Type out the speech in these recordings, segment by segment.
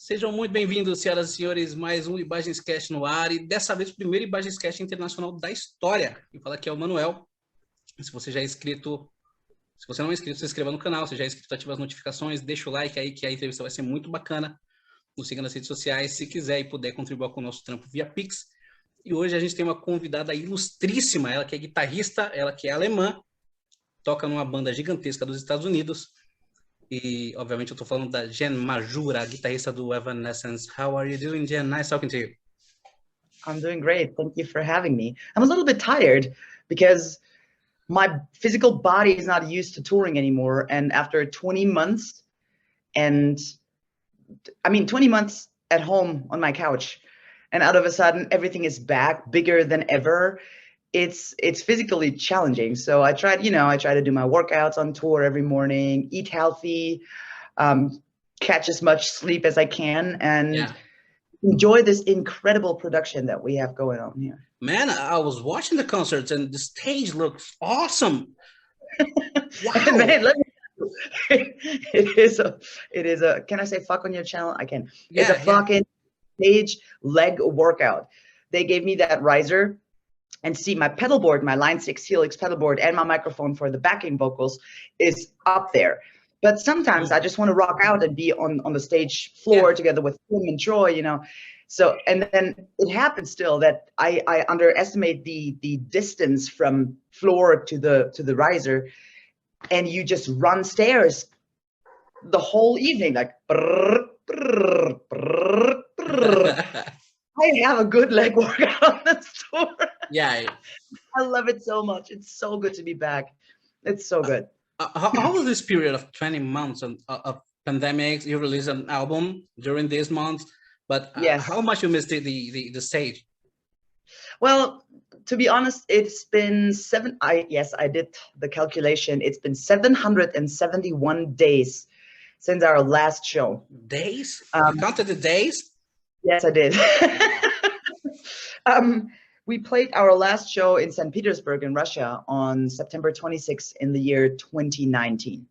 Sejam muito bem-vindos, senhoras e senhores, mais um Ibagenscast no ar e dessa vez o primeiro Ibagenscast internacional da história. Quem fala aqui é o Manuel. Se você já é inscrito, se você não é inscrito, se inscreva no canal. Se já é inscrito, ativa as notificações, deixa o like aí que a entrevista vai ser muito bacana. Nos siga nas redes sociais, se quiser e puder contribuir com o nosso trampo via Pix. E hoje a gente tem uma convidada ilustríssima, ela que é guitarrista, ela que é alemã, toca numa banda gigantesca dos Estados Unidos. E, obviamente, eu tô falando da Jen Majura, guitarrista do Evanescence. How are you doing, Jen? Nice talking to you. I'm doing great. Thank you for having me. I'm a little bit tired because my physical body is not used to touring anymore. And after 20 months, 20 months at home on my couch, and out of a sudden everything is back, bigger than ever. It's physically challenging. So I try to do my workouts on tour every morning, eat healthy, catch as much sleep as I can, and enjoy this incredible production that we have going on here. Man, I was watching the concerts and the stage looks awesome. Wow. Man, it is a, can I say fuck on your channel? I can. It's a fucking stage leg workout. They gave me that riser. And see, my pedal board, my Line 6 Helix pedal board, and my microphone for the backing vocals is up there. But sometimes I just want to rock out and be on the stage floor together with Tim and Troy, So, and then it happens still that I underestimate the distance from floor to the riser, and you just run stairs the whole evening, like. Brrr, brrr, brrr, brrr. I have a good leg workout on this tour. Yeah. I love it so much. It's so good to be back. It's so good. How was this period of 20 months of pandemics? You released an album during these months, but how much you missed the stage? Well, to be honest, it's been I did the calculation. It's been 771 days since our last show. Days? You counted the days? Yes, I did. We played our last show in St. Petersburg in Russia on September 26th in the year 2019.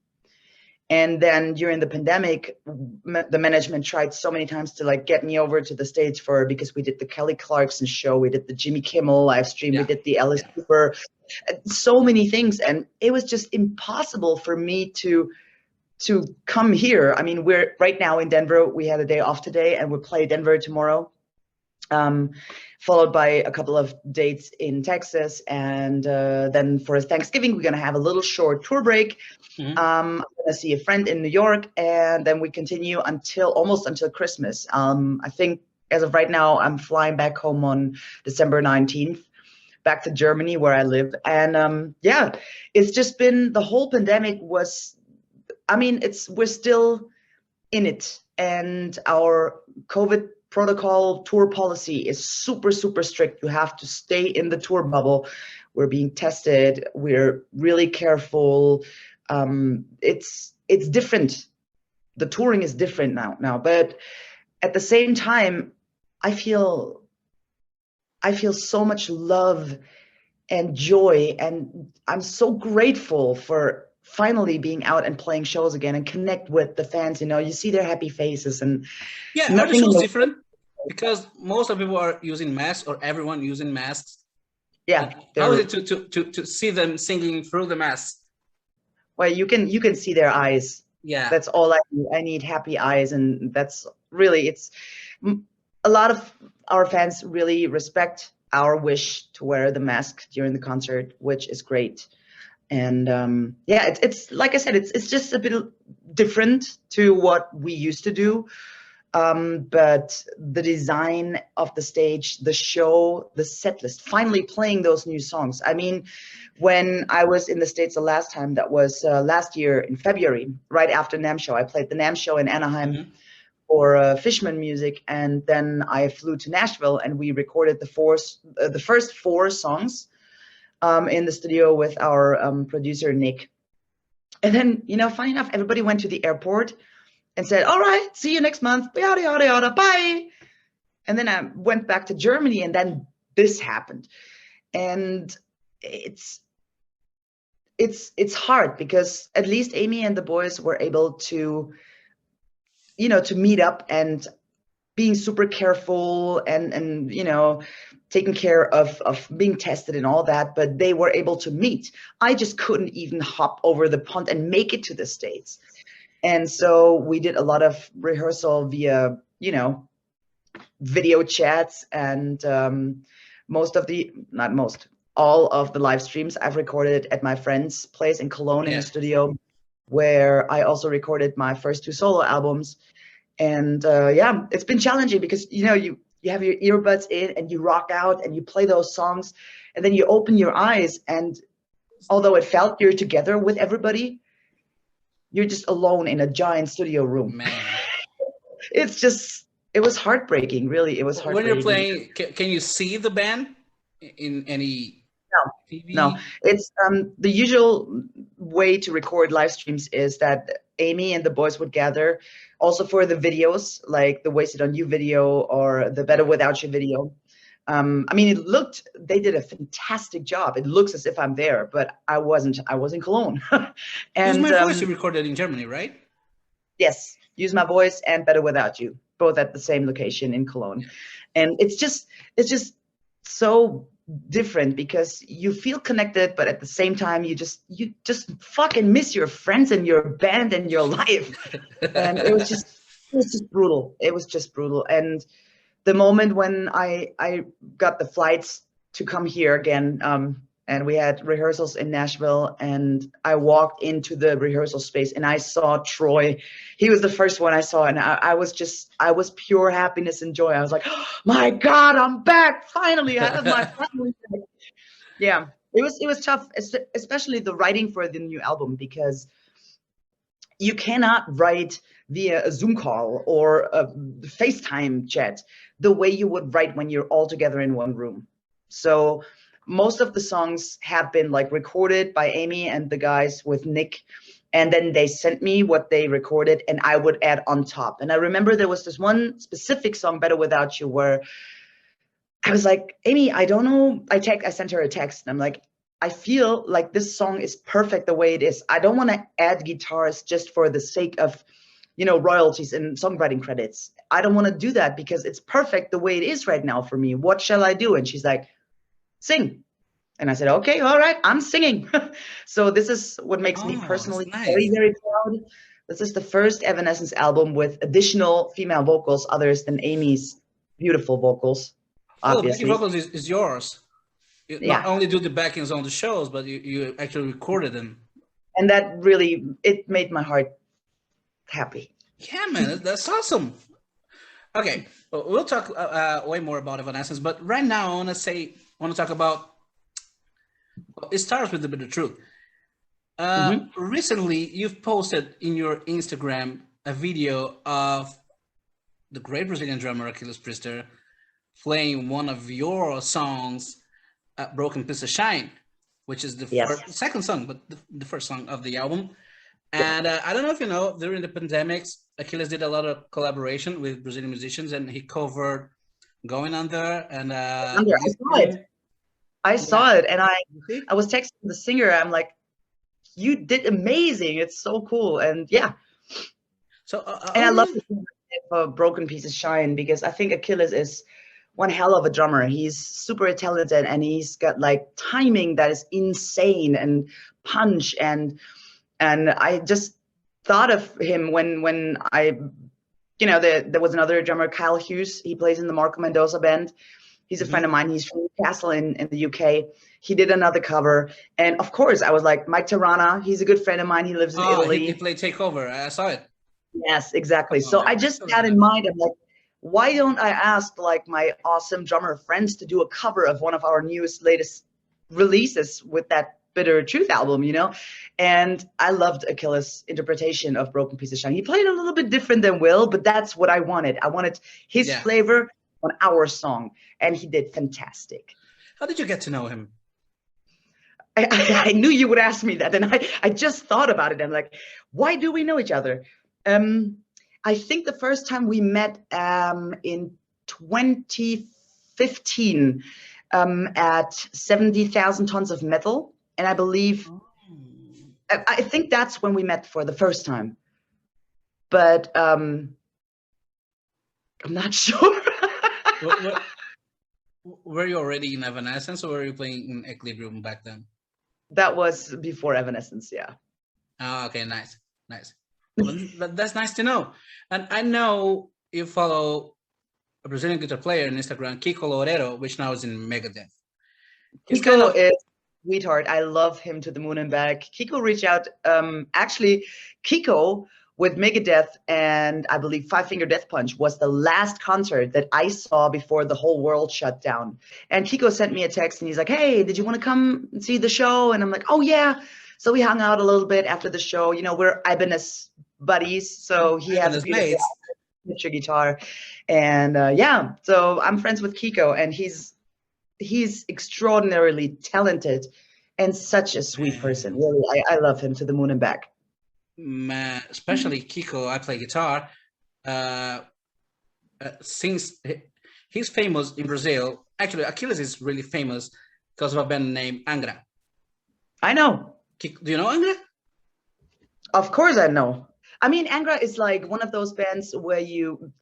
And then during the pandemic, the management tried so many times to get me over to the States because we did the Kelly Clarkson show, we did the Jimmy Kimmel live stream, we did the Alice Cooper, so many things. And it was just impossible for me to come here. I mean, we're right now in Denver. We had a day off today and we'll play Denver tomorrow, followed by a couple of dates in Texas. And then for Thanksgiving, we're going to have a little short tour break. I'm going to see a friend in New York, and then we continue almost until Christmas. I think as of right now, I'm flying back home on December 19th. Back to Germany where I live. And it's just been, the whole pandemic was, we're still in it, and our COVID protocol tour policy is super, super strict. You have to stay in the tour bubble. We're being tested. We're really careful. It's different. The touring is different now, but at the same time, I feel so much love and joy, and I'm so grateful for finally being out and playing shows again and connect with the fans. You see their happy faces, and are the shows different? Because most of people are using masks, or everyone using masks. Yeah. How is it to see them singing through the mask? Well, you can see their eyes. Yeah. That's all I need. I need happy eyes, and that's really, it's a lot of our fans really respect our wish to wear the mask during the concert, which is great. And it's like I said, it's just a bit different to what we used to do. But the design of the stage, the show, the set list, finally playing those new songs. I mean, when I was in the States the last time, that was last year in February, right after NAMM show. I played the NAMM show in Anaheim for Fishman Music, and then I flew to Nashville, and we recorded the first 4 songs in the studio with our producer, Nick. And then, funny enough, everybody went to the airport and said, all right, see you next month, yada, yada, yada, bye. And then I went back to Germany, and then this happened. And it's hard because at least Amy and the boys were able to, to meet up and being super careful and you know, taking care of being tested and all that, but they were able to meet. I just couldn't even hop over the pond and make it to the States. And so we did a lot of rehearsal via, you know, video chats, and all of the live streams I've recorded at my friend's place in Cologne in a studio where I also recorded my first 2 solo albums. And yeah, it's been challenging because, you know, you have your earbuds in and you rock out and you play those songs, and then you open your eyes, and although it felt you're together with everybody, you're just alone in a giant studio room. Man. It was heartbreaking, really. It was heartbreaking. When you're playing, can you see the band in any TV? No. It's the usual way to record live streams is that Amy and the boys would gather also for the videos, like the Wasted on You video or the Better Without You video. I mean, they did a fantastic job. It looks as if I'm there, but I wasn't. I was in Cologne. And Use My Voice you recorded in Germany, right? Yes, Use My Voice and Better Without You, both at the same location in Cologne. And it's just so different because you feel connected, but at the same time you just fucking miss your friends and your band and your life. And it was just brutal. It was just brutal. And the moment when I got the flights to come here again, and we had rehearsals in Nashville, and I walked into the rehearsal space and I saw Troy. He was the first one I saw, and I was pure happiness and joy. I was like, oh, my God, I'm back! Finally, I have my family back. Yeah, it was tough, especially the writing for the new album, because you cannot write via a Zoom call or a FaceTime chat the way you would write when you're all together in one room. So most of the songs have been like recorded by Amy and the guys with Nick, and then they sent me what they recorded and I would add on top. And I remember there was this one specific song, Better Without You, where I was like, Amy, I don't know. I sent her a text and I'm like, I feel like this song is perfect the way it is. I don't want to add guitars just for the sake of, you know, royalties and songwriting credits. I don't want to do that because it's perfect the way it is right now for me. What shall I do? And she's like, sing. And I said, okay, all right, I'm singing. So this is what makes me personally very, very proud. This is the first Evanescence album with additional female vocals others than Amy's beautiful vocals. Oh, the backing vocals is yours. You not only do the backings on the shows, but you actually recorded them. And that really, it made my heart happy. Yeah, man, that's awesome. Okay, well, we'll talk way more about Evanescence, but right now I want to talk about, it starts with the bit of truth. Recently, you've posted in your Instagram a video of the great Brazilian drummer Achilles Priester playing one of your songs, Broken Piece of Shine, which is the second song, but the first song of the album. And I don't know if you know, during the pandemics, Achilles did a lot of collaboration with Brazilian musicians, and he covered Going Under. And I saw it. I saw it, and I was texting the singer. I'm like, you did amazing. It's so cool. And yeah. So and I love the Broken Piece of Shine because I think Achilles is one hell of a drummer. He's super talented and he's got like timing that is insane and punch, and I just thought of him when I, you know, there was another drummer, Kyle Hughes. He plays in the Marco Mendoza band. He's a friend of mine. He's from Newcastle in the UK. He did another cover. And of course, I was like, Mike Tirana, he's a good friend of mine. He lives in Italy. He played Takeover. I saw it. Yes, exactly. So I just had in mind, I'm like, why don't I ask like my awesome drummer friends to do a cover of one of our latest releases with that Bitter Truth album, you know? And I loved Achilles' interpretation of Broken Piece of Shine. He played a little bit different than Will, but that's what I wanted. I wanted his flavor on our song, and he did fantastic. How did you get to know him? I knew you would ask me that, and I just thought about it. I'm like, why do we know each other? I think the first time we met in 2015 at 70,000 Tons of Metal, and I believe, I think that's when we met for the first time. But I'm not sure. Were, were you already in Evanescence, or were you playing in Equilibrium back then? That was before Evanescence, yeah. Oh, okay, nice, nice. Well, that's nice to know. And I know you follow a Brazilian guitar player on Instagram, Kiko Loureiro, which now is in Megadeth. He's kind Kiko of is sweetheart. I love him to the moon and back. Kiko reached out. Actually, Kiko with Megadeth and I believe Five Finger Death Punch was the last concert that I saw before the whole world shut down. And Kiko sent me a text and he's like, "Hey, did you want to come and see the show?" And I'm like, "Oh yeah." So we hung out a little bit after the show. You know, we're Ibanez buddies, so he has a Ibanez beautiful mates. signature guitar, and yeah. So I'm friends with Kiko, and he's extraordinarily talented and such a sweet person. Really, I love him to the moon and back. Man, especially Kiko, I play guitar. Uh, Since he's famous in Brazil. Actually, Achilles is really famous because of a band named Angra. I know. Do you know Angra? Of course I know. I mean, Angra is like one of those bands where you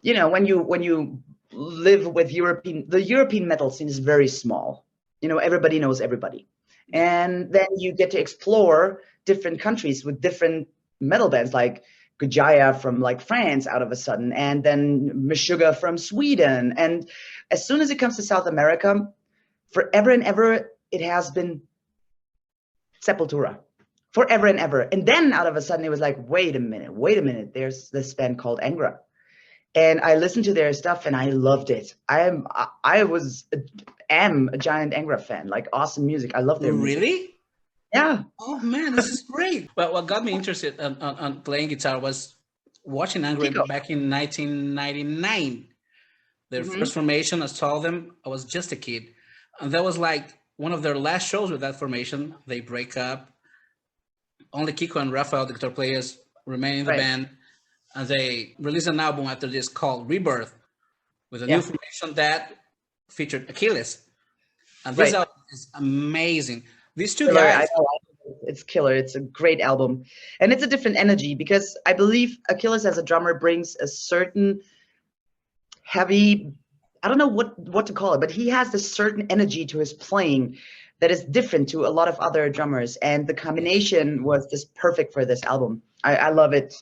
know, when you live with the European metal scene is very small. You know, everybody knows everybody. And then you get to explore different countries with different metal bands like Gojaya from like France out of a sudden, and then Meshuggah from Sweden. And as soon as it comes to South America, forever and ever, it has been Sepultura. Forever and ever. And then out of a sudden, it was like, wait a minute, there's this band called Angra. And I listened to their stuff and I loved it. I am a giant Angra fan, like awesome music. I love their music. Really? Yeah. Oh man, this is great. But what got me interested on playing guitar was watching Angra Kiko. back in 1999. Their first formation, I saw them. I was just a kid, and that was like one of their last shows with that formation. They break up. Only Kiko and Rafael, the guitar players, remain in the band, and they released an album after this called Rebirth, with a new formation that featured Achilles. And this album is amazing. These two guys. I know. It's killer. It's a great album. And it's a different energy because I believe Achilles as a drummer brings a certain heavy, I don't know what to call it, but he has this certain energy to his playing that is different to a lot of other drummers. And the combination was just perfect for this album. I love it.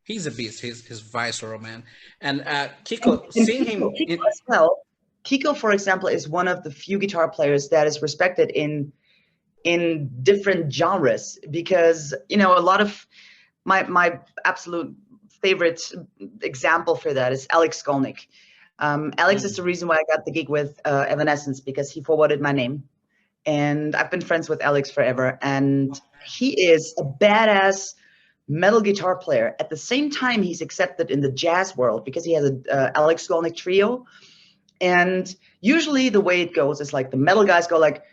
He's a beast. He's visceral, man. And Kiko, seeing him Kiko as well. Kiko, for example, is one of the few guitar players that is respected in different genres, because you know a lot of my absolute favorite example for that is Alex Skolnick. Alex is the reason why I got the gig with Evanescence, because he forwarded my name, and I've been friends with Alex forever, and he is a badass metal guitar player. At the same time, he's accepted in the jazz world because he has a Alex Skolnick trio, and usually the way it goes is like the metal guys go like,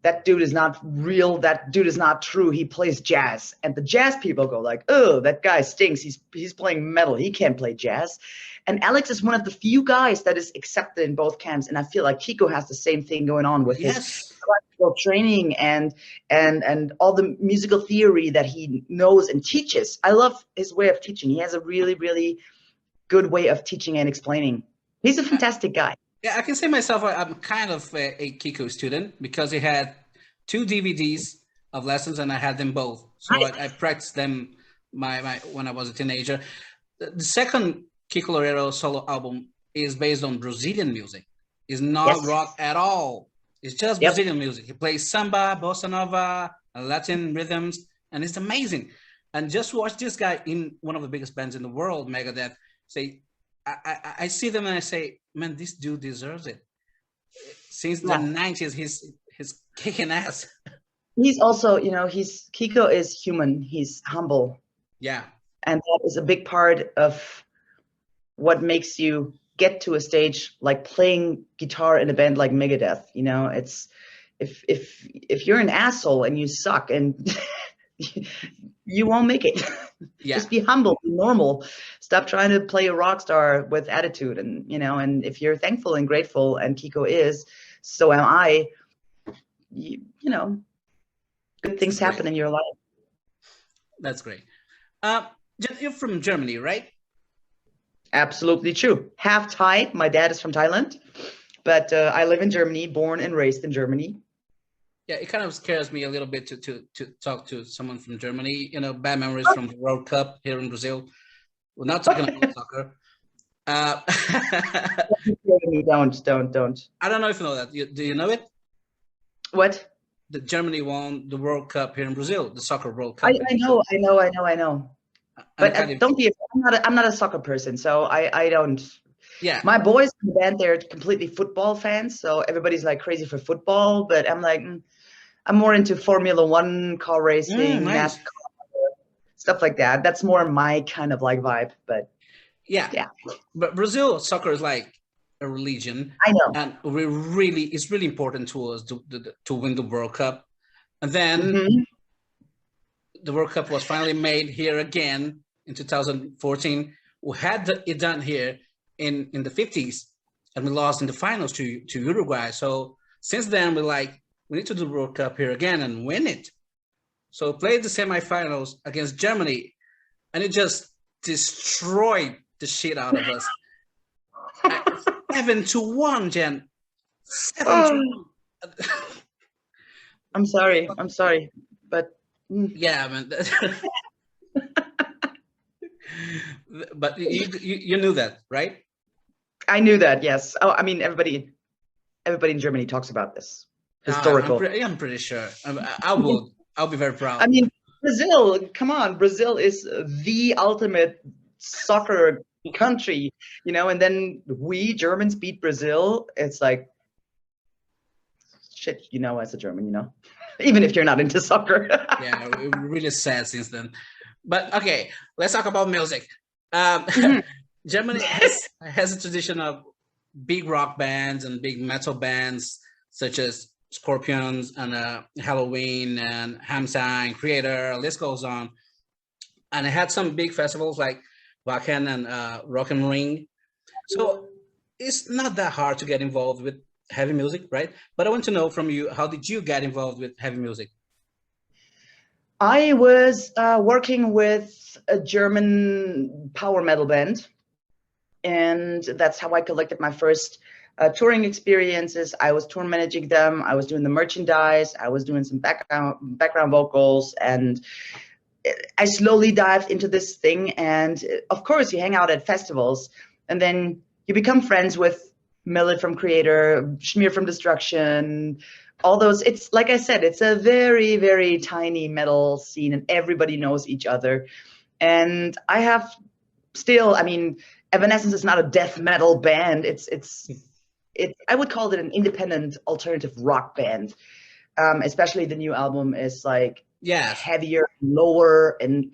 that dude is not real, that dude is not true, he plays jazz. And the jazz people go like, oh, that guy stinks, he's playing metal, he can't play jazz. And Alex is one of the few guys that is accepted in both camps, and I feel like Kiko has the same thing going on with his classical training and all the musical theory that he knows and teaches. I love his way of teaching. He has a really, really good way of teaching and explaining. He's a fantastic guy. Yeah, I can say myself, I'm kind of a Kiko student because he had 2 DVDs of lessons and I had them both. So I practiced them when I was a teenager. The second Kiko Loureiro solo album is based on Brazilian music. It's not rock at all. It's just Brazilian music. He plays samba, bossa nova, Latin rhythms, and it's amazing. And just watch this guy in one of the biggest bands in the world, Megadeth, say, I see them and I say, man, this dude deserves it. Since the 90s, he's kicking ass. He's also, you know, Kiko is human. He's humble. Yeah. And that is a big part of what makes you get to a stage like playing guitar in a band like Megadeth. You know, it's if you're an asshole and you suck and you won't make it. Just be humble, be normal. Stop trying to play a rock star with attitude. And, you know, and if you're thankful and grateful, and Kiko is, so am I, you know, good things happen in your life. That's great. You're from Germany, right? Absolutely true. Half Thai. My dad is from Thailand, but I live in Germany, born and raised in Germany. Yeah, it kind of scares me a little bit to talk to someone from Germany. You know, bad memories from the World Cup here in Brazil. We're not talking about soccer. Uh, Don't. I don't know if you know that. Do you know it? What? That Germany won the World Cup here in Brazil, the soccer World Cup. I know. But Kind of, don't be afraid. I'm not a soccer person, so I don't. yeah. My boys in the band, they're completely football fans, so everybody's like crazy for football. But I'm like, I'm more into Formula One, car racing, Nice. NASCAR, stuff like that. That's more my kind of like vibe. But yeah. But Brazil soccer is like a religion. I know, and it's really important to us to win the World Cup. And then the World Cup was finally made here again in 2014. We had it done here in the 50s, and we lost in the finals to Uruguay. So since then, we're like, we need to do the World Cup here again and win it. So played the semifinals against Germany, and it just destroyed the shit out of us. 7-1, Jen. 7-1. I'm sorry, but yeah, man. But you knew that, right? I knew that. Yes. Oh, I mean, everybody in Germany talks about this historical. I'm pretty sure. I'll be very proud. I mean, Brazil. Come on, Brazil is the ultimate soccer country, you know. And then we Germans beat Brazil. It's like shit, you know, as a German, you know, even if you're not into soccer. Yeah, we're really sad since then. But okay, let's talk about music. Germany has a tradition of big rock bands and big metal bands such as Scorpions and Halloween and Hamza, Creator. List goes on. And it had some big festivals like Wacken and Rock and Ring. So it's not that hard to get involved with heavy music, right? But I want to know from you, how did you get involved with heavy music? I was working with a German power metal band, and that's how I collected my first touring experiences. I was tour managing them. I was doing the merchandise. I was doing some background vocals, and I slowly dived into this thing. And of course, you hang out at festivals, and then you become friends with Millet from Creator, Schmier from Destruction, all those. It's like I said, it's a very, very tiny metal scene, and everybody knows each other. And I have still, I mean, Evanescence is not a death metal band. It's I would call it an independent alternative rock band. Especially the new album is like heavier, lower, and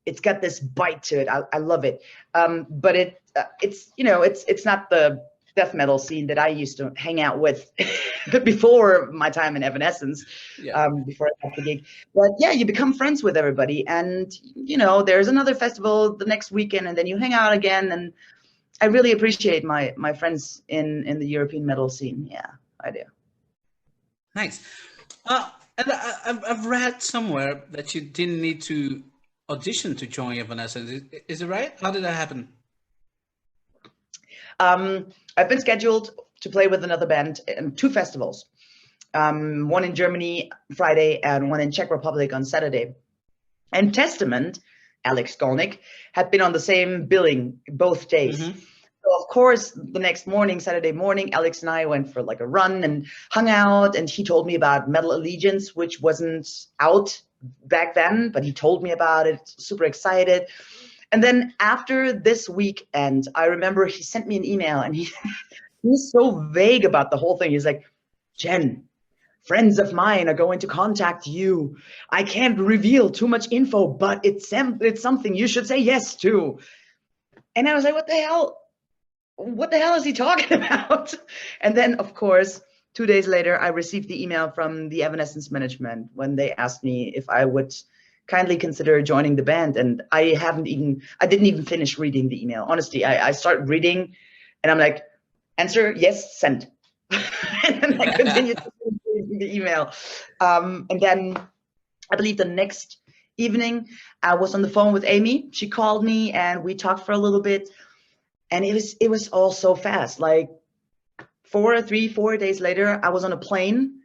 it's got this bite to it. I love it. But it's you know, it's not the death metal scene that I used to hang out with before my time in Evanescence, before I got the gig. But yeah, you become friends with everybody, and you know, there's another festival the next weekend, and then you hang out again. And I really appreciate my friends in the European metal scene. Yeah, I do. Nice. And I've read somewhere that you didn't need to audition to join Evanescence. Is it right? How did that happen? I've been scheduled to play with another band in 2 festivals, one in Germany Friday and one in Czech Republic on Saturday. And Testament, Alex Skolnick, had been on the same billing both days. So of course, the next morning, Saturday morning, Alex and I went for like a run and hung out, and he told me about Metal Allegiance, which wasn't out back then, but he told me about it, super excited. And then after this weekend, I remember he sent me an email, and he was so vague about the whole thing. He's like, Jen, friends of mine are going to contact you. I can't reveal too much info, but it's something you should say yes to. And I was like, what the hell? What the hell is he talking about? And then, of course, 2 days later, I received the email from the Evanescence management when they asked me if I would kindly consider joining the band. And I didn't even finish reading the email. Honestly, I start reading and I'm like, answer, yes, send. And then I continued to read the email. And then I believe the next evening I was on the phone with Amy. She called me and we talked for a little bit. And it was all so fast. Like 4 days later, I was on a plane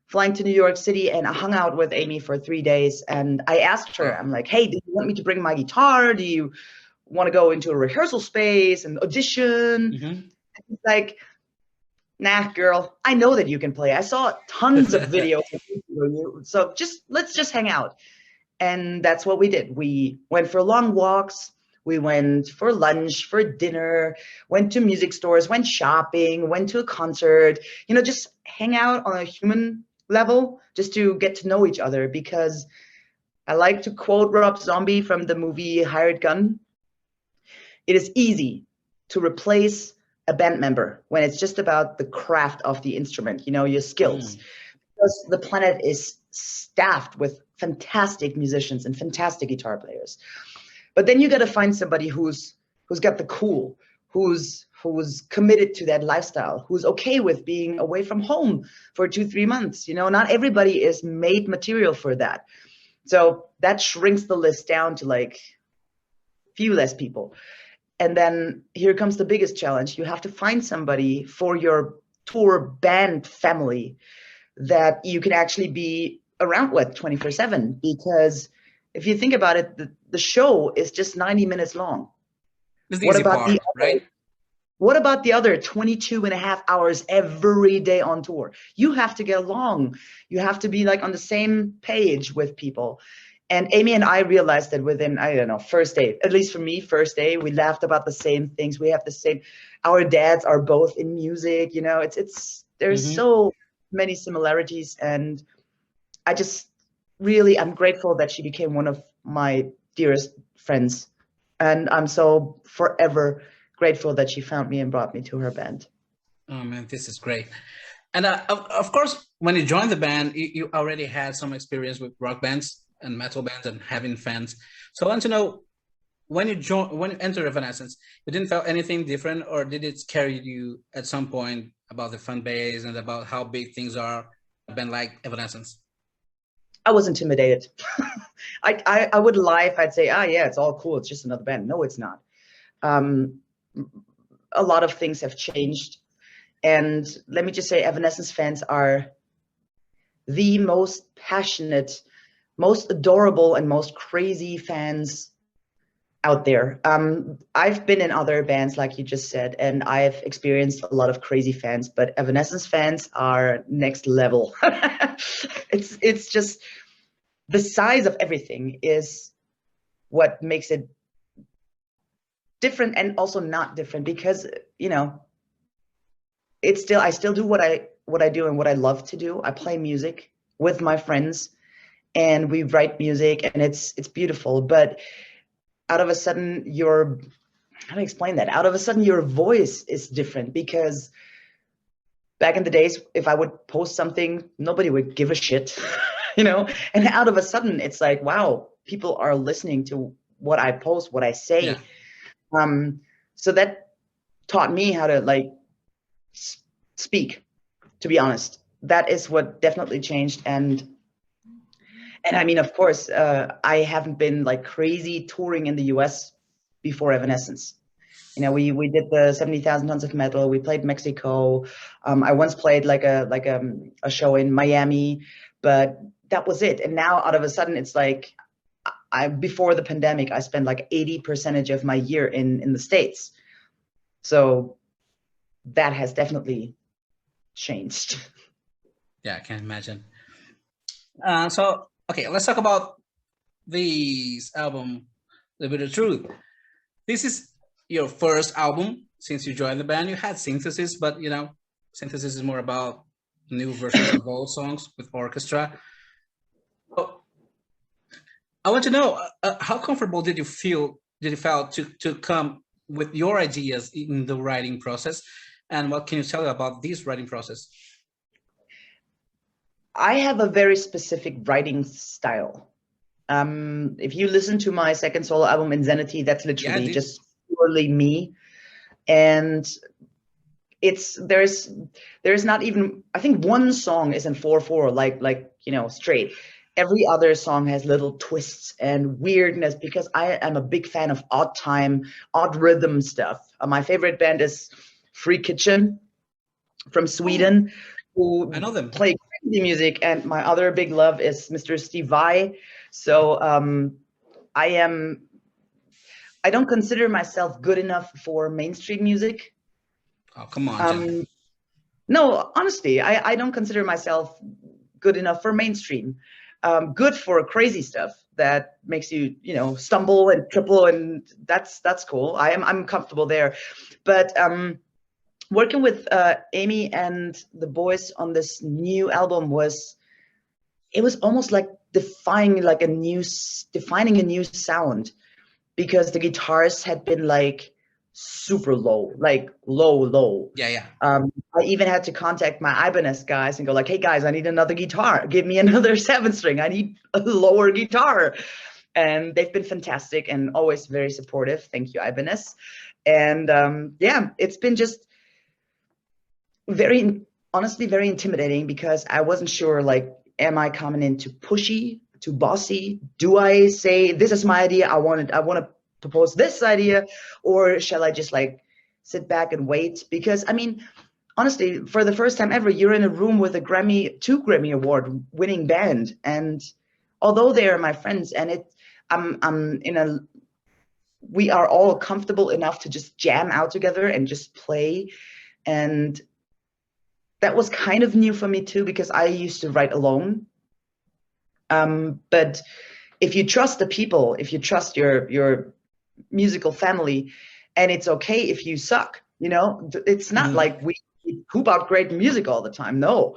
flying to New York City, and I hung out with Amy for 3 days. And I asked her, I'm like, hey, do you want me to bring my guitar? Do you want to go into a rehearsal space and audition? It's like, nah, girl, I know that you can play. I saw tons of videos of you, so let's just hang out. And that's what we did. We went for long walks. We went for lunch, for dinner, went to music stores, went shopping, went to a concert, you know, just hang out on a human level, just to get to know each other. Because I like to quote Rob Zombie from the movie Hired Gun. It is easy to replace a band member when it's just about the craft of the instrument, you know, your skills. Because the planet is staffed with fantastic musicians and fantastic guitar players. But then you got to find somebody who's got the cool, who's committed to that lifestyle, who's okay with being away from home for 2-3 months. You know, not everybody is made material for that. So that shrinks the list down to like few less people. And then here comes the biggest challenge. You have to find somebody for your tour band family that you can actually be around with 24/7. Because if you think about it, the show is just 90 minutes long. What about the other, right? What about the other 22 and a half hours every day on tour? You have to get along. You have to be like on the same page with people. And Amy and I realized that within, I don't know, first day, at least for me, first day, we laughed about the same things. We have the same, our dads are both in music, you know, there's so many similarities. And I just really, I'm grateful that she became one of my dearest friends. And I'm so forever grateful that she found me and brought me to her band. Oh man, this is great. And of course, when you joined the band, you already had some experience with rock bands and metal bands and having fans. So I want to know, when you enter Evanescence, you didn't feel anything different, or did it scare you at some point about the fan base and about how big things are a band like Evanescence? I was intimidated. I would lie if I'd say, yeah, it's all cool, it's just another band. No, it's not. A lot of things have changed. And let me just say, Evanescence fans are the most passionate, most adorable, and most crazy fans out there. I've been in other bands, like you just said, and I've experienced a lot of crazy fans, but Evanescence fans are next level. It's just, the size of everything is what makes it different, and also not different, because, you know, I still do what I do and what I love to do. I play music with my friends, and we write music, and it's beautiful. But out of a sudden, how to explain that? Out of a sudden, your voice is different, because back in the days, if I would post something, nobody would give a shit, you know? And out of a sudden, it's like, wow, people are listening to what I post, what I say. Yeah. So that taught me how to like speak, to be honest. That is what definitely changed. And I mean, of course, I haven't been like crazy touring in the US before Evanescence. You know, we did the 70,000 Tons of Metal. We played Mexico. I once played like a show in Miami, but that was it. And now out of a sudden, it's like, before the pandemic, I spent like 80% of my year in the States. So that has definitely changed. Yeah, I can imagine. So, okay, let's talk about this album, The Bitter Truth. This is your first album since you joined the band. You had Synthesis, but, you know, Synthesis is more about new versions of old songs with orchestra. So, I want to know, how comfortable did you feel to come with your ideas in the writing process? And what can you tell about this writing process? I have a very specific writing style. If you listen to my second solo album, Insanity, that's literally just purely me. And there's not even, I think one song is in 4/4, like, you know, straight. every other song has little twists and weirdness because I am a big fan of odd time, odd rhythm stuff. My favorite band is Free Kitchen from Sweden, who I know them. play crazy music, and my other big love is Mr. Steve Vai. So I don't consider myself good enough for mainstream music. Oh, come on, Jen. No, honestly, I don't consider myself good enough for mainstream. Good for crazy stuff that makes you, stumble and triple, and that's cool. I'm comfortable there. But working with Amy and the boys on this new album was almost like defining a new sound, because the guitars had been like super low, like low. Yeah. I even had to contact my Ibanez guys and go like, hey guys, I need another guitar. Give me another 7-string. I need a lower guitar. And they've been fantastic and always very supportive. Thank you, Ibanez. And it's been just honestly very intimidating, because I wasn't sure, like, am I coming in too pushy, too bossy? Do I say, this is my idea, I want to propose this idea, or shall I just like sit back and wait? Because I mean, honestly, for the first time ever, you're in a room with a two Grammy Award winning band, and although they are my friends, and we are all comfortable enough to just jam out together and just play. And that was kind of new for me too, because I used to write alone. But if you trust the people, if you trust your musical family, and it's okay if you suck, it's not like we poop out great music all the time. No,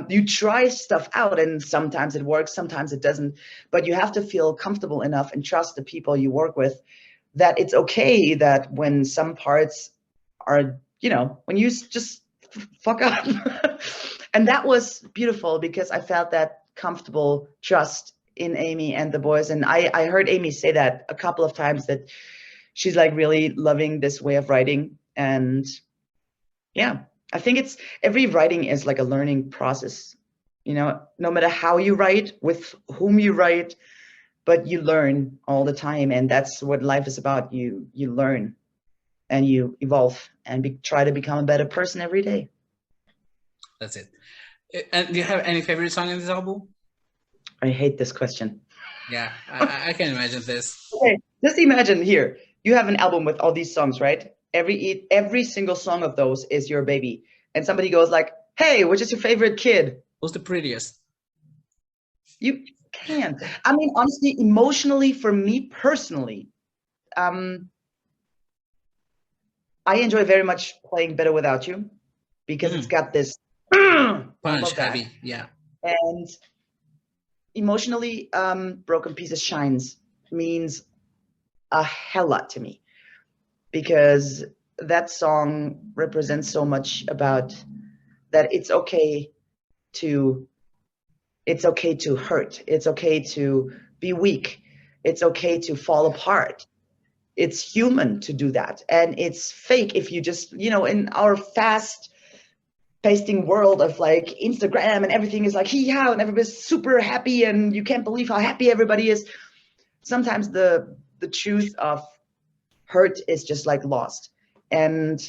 you try stuff out, and sometimes it works, sometimes it doesn't. But you have to feel comfortable enough and trust the people you work with, that it's okay that when some parts are, when you just fuck up. And that was beautiful, because I felt that comfortable trust in Amy and the boys. And I heard Amy say that a couple of times, that she's like really loving this way of writing. And yeah, I think every writing is like a learning process, no matter how you write, with whom you write, but you learn all the time. And that's what life is about. You learn and you evolve and try to become a better person every day. That's it. And do you have any favorite song in this album? I hate this question. Yeah, I can imagine this. Okay, just imagine here, you have an album with all these songs, right? Every single song of those is your baby. And somebody goes like, hey, which is your favorite kid? Who's the prettiest? You can't. I mean, honestly, emotionally, for me personally, I enjoy very much playing Better Without You, because it's got this punch, heavy, yeah. And emotionally, Broken Pieces Shines means a hell lot to me, because that song represents so much about that it's okay to hurt, it's okay to be weak, it's okay to fall apart. It's human to do that, and it's fake if you just, in our fast pasting world of like Instagram, and everything is like hee-haw, and everybody's super happy, and you can't believe how happy everybody is. Sometimes the truth of hurt is just like lost. And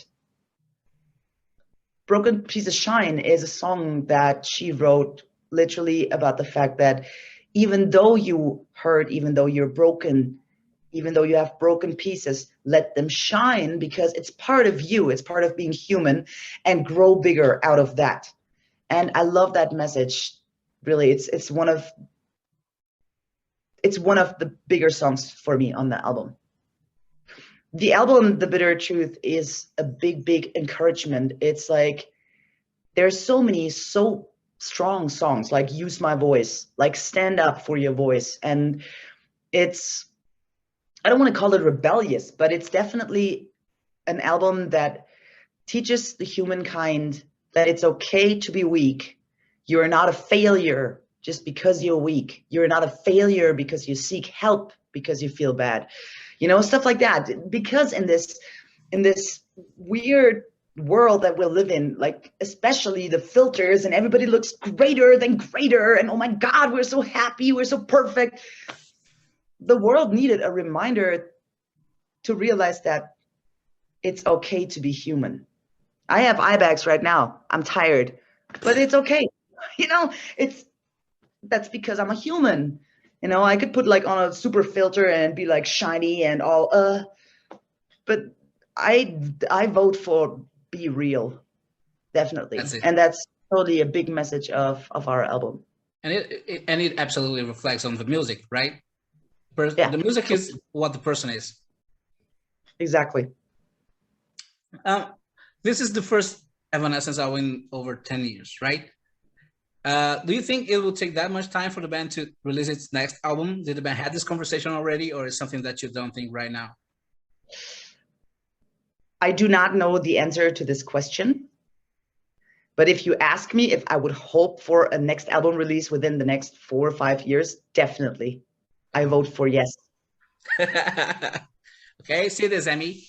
Broken Pieces Shine is a song that she wrote literally about the fact that even though you hurt, even though you're broken, even though you have broken pieces, let them shine, because it's part of you, it's part of being human, and grow bigger out of that. And I love that message. Really, it's one of the bigger songs for me on the album. The album, The Bitter Truth, is a big encouragement. It's like, there's so many so strong songs, like Use My Voice, like Stand Up for Your Voice. And I don't want to call it rebellious, but it's definitely an album that teaches the humankind that it's okay to be weak. You're not a failure just because you're weak. You're not a failure because you seek help because you feel bad. Stuff like that. Because in this weird world that we live in, like especially the filters and everybody looks greater than greater, and oh my God, we're so happy, we're so perfect. The world needed a reminder to realize that it's okay to be human. I have eye bags right now. I'm tired, but it's okay. You know, that's because I'm a human. You know, I could put like on a super filter and be like shiny and all, but I vote for be real, definitely. That's it. And that's totally a big message of our album. And it absolutely reflects on the music, right? Yeah. The music is what the person is. Exactly. This is the first Evanescence album in over 10 years, right? Do you think it will take that much time for the band to release its next album? Did the band have this conversation already, or is something that you don't think right now? I do not know the answer to this question. But if you ask me if I would hope for a next album release within the next 4 or 5 years, definitely. I vote for yes. Okay, see this, Emmy.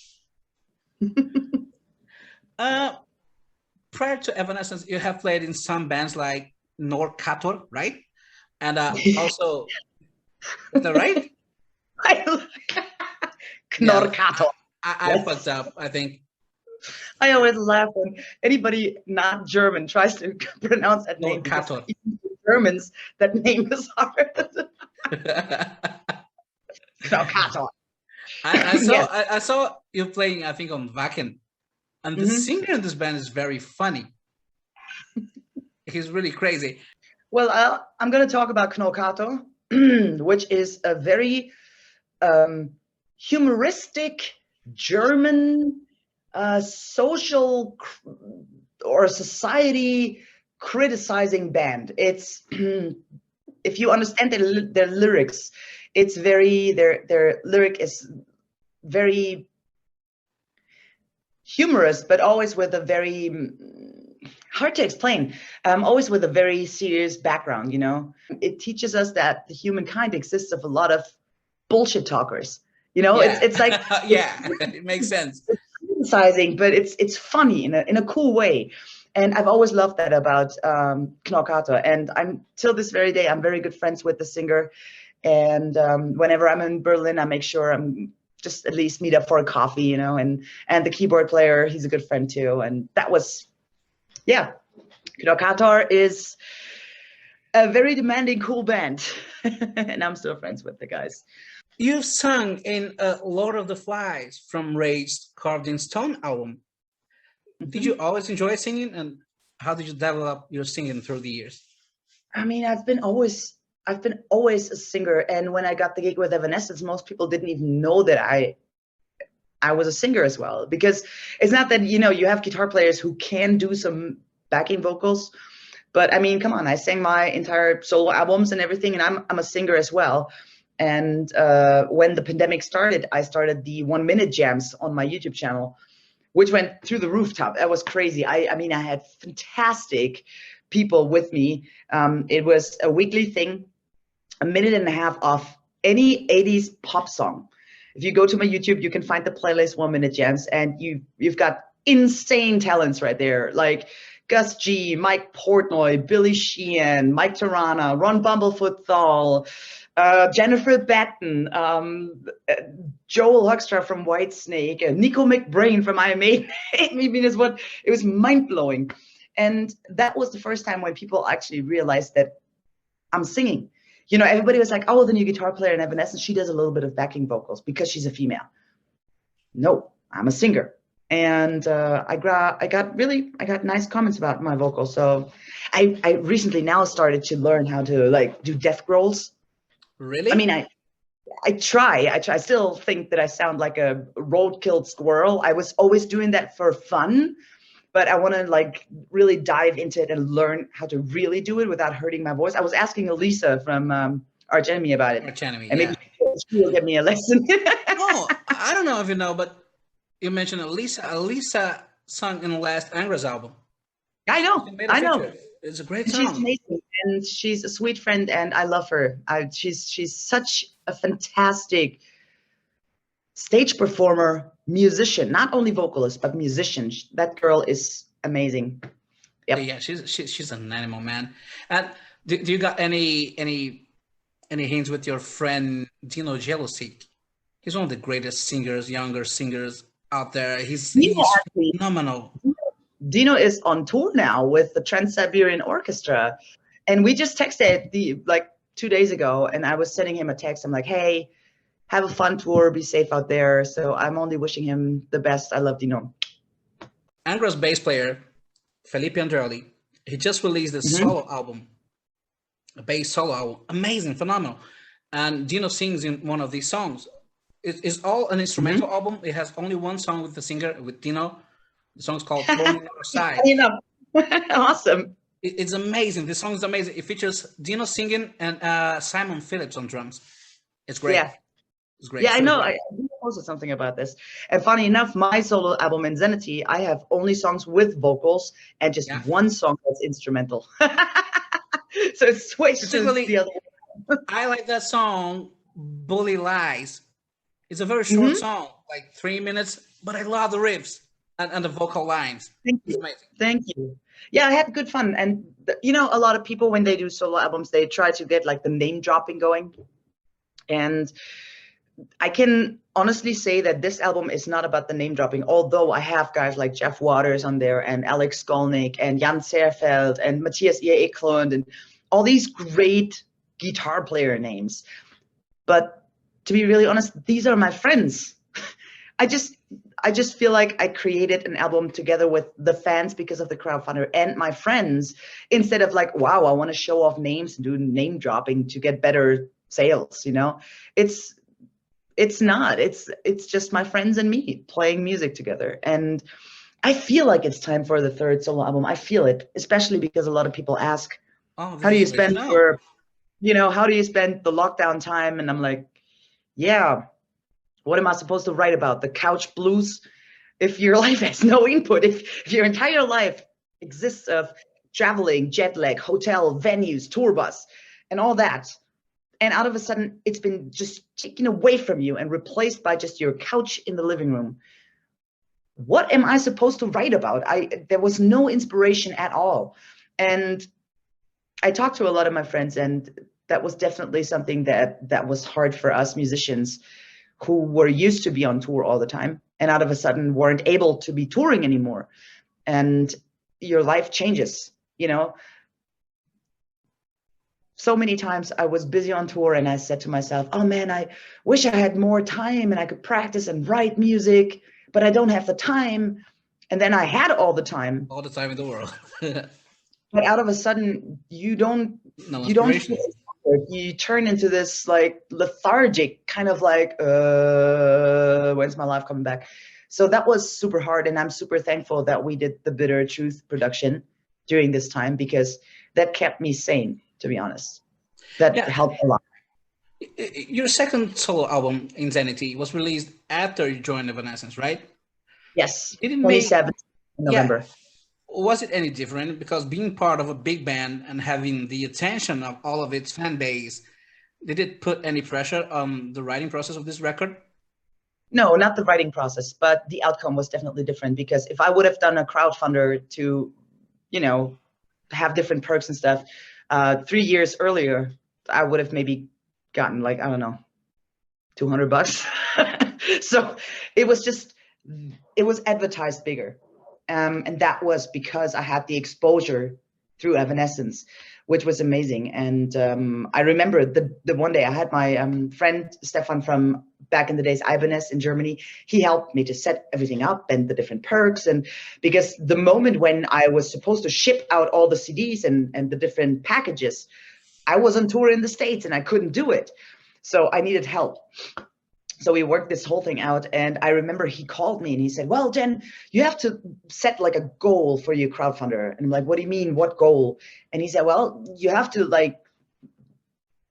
Prior to Evanescence, you have played in some bands like nosso, right? And also, is that right? CONTATO. I fucked up, I think. I always laugh when anybody not German tries to pronounce that name. CONTATO. Germans, that name is hard. CONTATO. I saw you playing, I think, on Wacken. And the singer in this band is very funny. He's really crazy. Well, I'm going to talk about CONTATO, which is a very humoristic German social or society criticizing band. It's if you understand their lyrics, it's very their lyric is very humorous, but always with a very hard to explain. Always with a very serious background. You know, it teaches us that the humankind exists of a lot of bullshit talkers. You know, yeah. it's like yeah, it makes sense. It's criticizing, but it's funny in a cool way. And I've always loved that about CONTATO. And I'm till this very day, I'm very good friends with the singer. And whenever I'm in Berlin, I make sure I'm just at least meet up for a coffee, you know. And the keyboard player, he's a good friend too. And that was, yeah, CONTATO is a very demanding, cool band. And I'm still friends with the guys. You've sung in Lord of the Flies from Rage's Carved in Stone album. Did you always enjoy singing, and how did you develop your singing through the years? I mean, I've been always a singer, and when I got the gig with Evanescence, most people didn't even know that I was a singer as well, because it's not that, you know, you have guitar players who can do some backing vocals, but I mean, come on, I sang my entire solo albums and everything, and I'm a singer as well. And when the pandemic started, I started the 1-minute jams on my YouTube channel, which went through the rooftop. That was crazy. I mean, I had fantastic people with me. It was a weekly thing, 1.5 minutes of any 80s pop song. If you go to my YouTube, you can find the playlist 1-minute jams, and you've got insane talents right there, like Gus G, Mike Portnoy, Billy Sheehan, Mike Tirana, Ron Bumblefoot Thal, Jennifer Batten, Joel Hoekstra from Whitesnake, Nico McBrain from Iron Maiden. I mean, it was mind blowing, and that was the first time when people actually realized that I'm singing. You know, everybody was like, "Oh, the new guitar player in Evanescence, she does a little bit of backing vocals because she's a female." No, I'm a singer, and I got nice comments about my vocals. So I recently now started to learn how to like do death growls. Really? I mean, I try. I still think that I sound like a road-killed squirrel. I was always doing that for fun, but I want to like really dive into it and learn how to really do it without hurting my voice. I was asking Elisa from Arch Enemy about it. Arch Enemy, and maybe she will give me a lesson. No, I don't know if you know, but you mentioned Elisa. Elisa sung in the last Angra's album. I know. It's a great song. She's amazing, and she's a sweet friend, and I love her. She's such a fantastic stage performer, musician, not only vocalist, but musician. That girl is amazing. Yep. Yeah, she's an animal, man. And do you got any hints with your friend Dino Jealousy? He's one of the greatest singers, younger singers out there. He's phenomenal. Dino is on tour now with the Trans-Siberian Orchestra, and we just texted like 2 days ago, and I was sending him a text. I'm like, hey, have a fun tour, be safe out there. So I'm only wishing him the best. I love Dino. Angra's bass player, Felipe Andrelli, he just released a solo album, a bass solo album, amazing, phenomenal. And Dino sings in one of these songs. It's all an instrumental album. It has only one song with the singer, with Dino. The song's called Thrown on Our Side. Awesome. It's amazing. The song is amazing. It features Dino singing and Simon Phillips on drums. It's great. Yeah. It's great. Yeah, I know. I posted something about this. And funny enough, my solo album, Insanity, I have only songs with vocals and just one song that's instrumental. So it's switched to the other way. I like that song, Bully Lies. It's a very short song, like 3 minutes, but I love the riffs and the vocal lines. Thank you. Thank you. Yeah, I had good fun. And, you know, a lot of people, when they do solo albums, they try to get like the name dropping going. And I can honestly say that this album is not about the name dropping, although I have guys like Jeff Waters on there and Alex Skolnick and Jan Zerfeld and Matthias Eklund and all these great guitar player names. But to be really honest, these are my friends. I just feel like I created an album together with the fans because of the crowdfunder and my friends, instead of like, wow, I want to show off names and do name dropping to get better sales, you know? It's not. It's just my friends and me playing music together. And I feel like it's time for the third solo album. I feel it, especially because a lot of people ask, how do you spend how do you spend the lockdown time? And I'm like, yeah, what am I supposed to write about? The couch blues? If your life has no input, if your entire life exists of traveling, jet lag, hotel, venues, tour bus, and all that, and out of a sudden it's been just taken away from you and replaced by just your couch in the living room, what am I supposed to write about? There was no inspiration at all. And I talked to a lot of my friends, and that was definitely something that was hard for us musicians who were used to be on tour all the time and out of a sudden weren't able to be touring anymore. And your life changes, you know. So many times I was busy on tour and I said to myself, oh man, I wish I had more time and I could practice and write music, but I don't have the time. And then I had all the time. All the time in the world. But out of a sudden, you don't you turn into this like lethargic kind of like, when's my life coming back? So that was super hard. And I'm super thankful that we did the Bitter Truth production during this time, because that kept me sane, to be honest. That helped a lot. Your second solo album, Insanity, was released after you joined Evanescence, right? Yes, 27th November. Yeah. Was it any different? Because being part of a big band and having the attention of all of its fan base, did it put any pressure on the writing process of this record? No, not the writing process, but the outcome was definitely different. Because if I would have done a crowdfunder to, you know, have different perks and stuff, 3 years earlier, I would have maybe gotten like, I don't know, $200. So it was advertised bigger. And that was because I had the exposure through Evanescence, which was amazing. And I remember the one day I had my friend Stefan from back in the days, Ibanez in Germany. He helped me to set everything up and the different perks. And because the moment when I was supposed to ship out all the CDs and the different packages, I was on tour in the States and I couldn't do it. So I needed help. So we worked this whole thing out, and I remember he called me and he said, well, Jen, you have to set like a goal for your crowdfunder. And I'm like, what do you mean? What goal? And he said, well, you have to like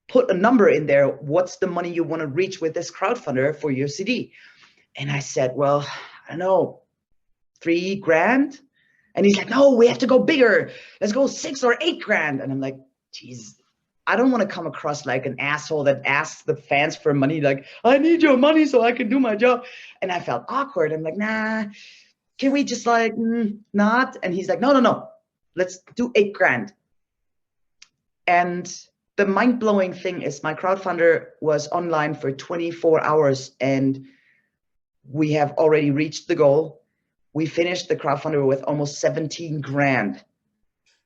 put a number in there. What's the money you want to reach with this crowdfunder for your CD? And I said, well, I don't know, $3,000. And he's like, no, we have to go bigger. Let's go 6 or 8 grand. And I'm like, geez, I don't want to come across like an asshole that asks the fans for money, like, I need your money so I can do my job. And I felt awkward. I'm like, nah, can we just like not? And he's like, no, let's do 8 grand. And the mind-blowing thing is my crowdfunder was online for 24 hours and we have already reached the goal. We finished the crowdfunder with almost 17 grand.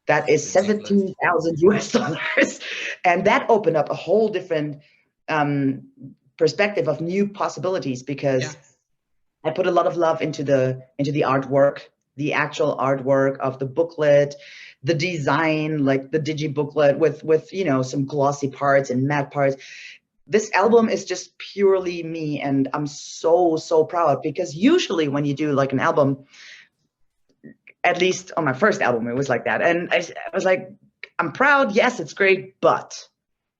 That is 17,000 US dollars. And that opened up a whole different perspective of new possibilities, because I put a lot of love into the artwork, the actual artwork of the booklet, the design, like the digi booklet with you know, some glossy parts and matte parts. This album is just purely me, and I'm so proud, because usually when you do like an album, at least on my first album, it was like that. And I was like, I'm proud, yes, it's great, but